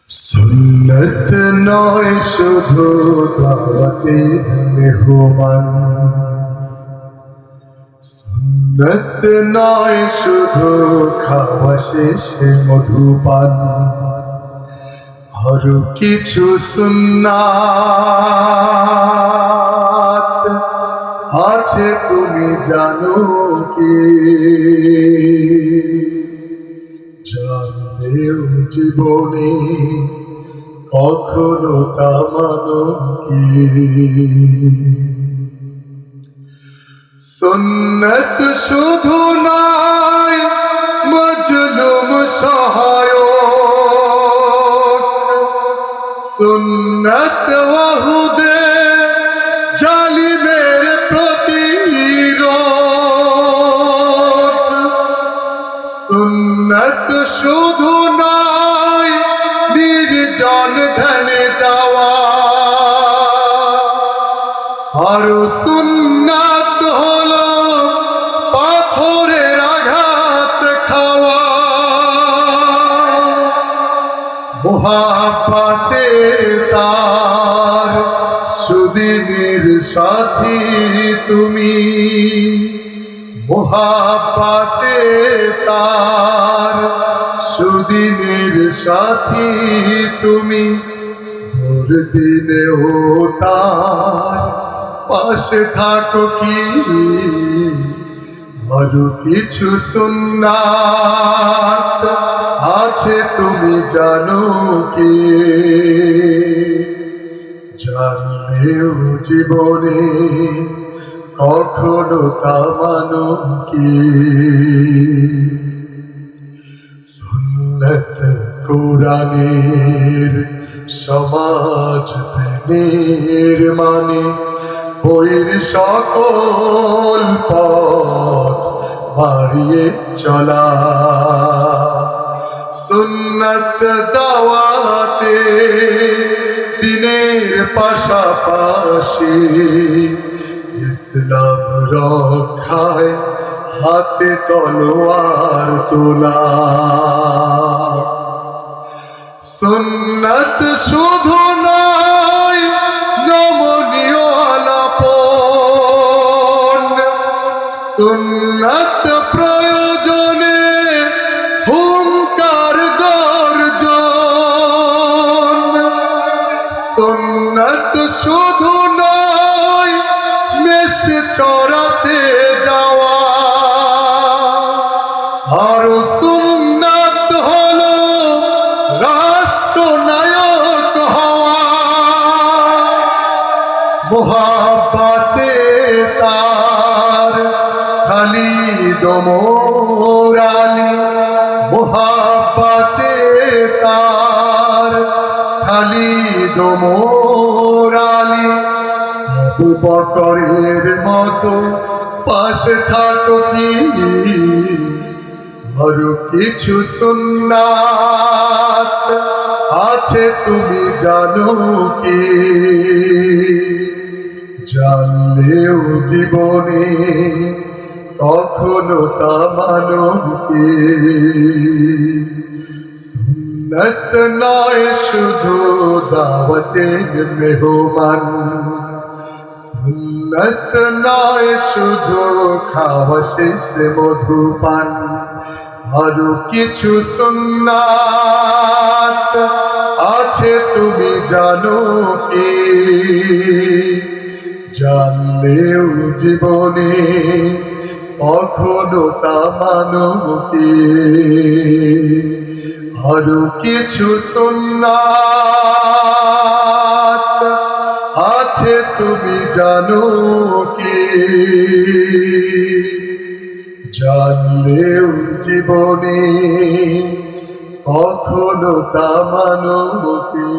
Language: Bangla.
সুন্নত নয় শুধু দাওয়াতের মেহমান, সুন্নত নয় শুধু খাওয়া শেষে মধুপান, আরো কিছু সুন্নাত আছে তুমি জানো কি? জানলেও জীবনে কখনো তা মানো কি? সুন্নত শুধু নয় মজলুম সহায়ক, সুন্নত ওয়াহুদে জালিমের প্রতিরোধ। সুন্নত শুধু নয় নির্জন ধ্যানে যাওয়া, আরো সুন্নাত হলো পাথরের আঘাত খাওয়া। মুহাব্বতে তার সুদিনের সাথী তুমি, মুহাব্বতে তার সুদিনের সাথী তুমি, দুর্দিনেও তার পাশে থাকো কি? আরো কিছু সুন্নাত আছে তুমি জানো কি? জানলেও জীবনে কখনো তা মানো কি? সুন্নত কোরআনের সমাজ প্রেমের মানে, বইয়ের সকল পথ বাড়িয়ে চলা। সুন্নত দাওয়াতে দিনের পাশাপাশি, ইসলাম রক্ষায় হাতে তলোয়ার তোলা। সুন্নত শুধু নয় নমনীয় আলাপন, সুন্নত প্রয়োজনে হুঙ্কার গর্জন। সুন্নত শুধু নয় মেষ চড়াতে যাওয়া, আরো সুন্নাত হলো রাষ্ট্রনায়ক হওয়া। মুহাব্বতে তার খালিদ ওমর আলী, মুহাব্বতে তার খালিদ ওমর আলী, আবু বকরের মতো পাশে থাকো কি? আরো কিছু সুন্নাত আছে তুমি জানো কি? জানলেও জীবনে কখনো তা মানো কি? সুন্নত নয় শুধু দাওয়াতের মেহমান, সুন্নত নয় শুধু খাওয়া শেষে মধুপান, আরো কিছু সুন্নাত আছে তুমি জানো কি? জানলেও জীবনে কখনো তা মানো কি? আরো কিছু সুন্নাত আছে তুমি জানো কি? জানলেও জীবনে কখনো তা মানো কি?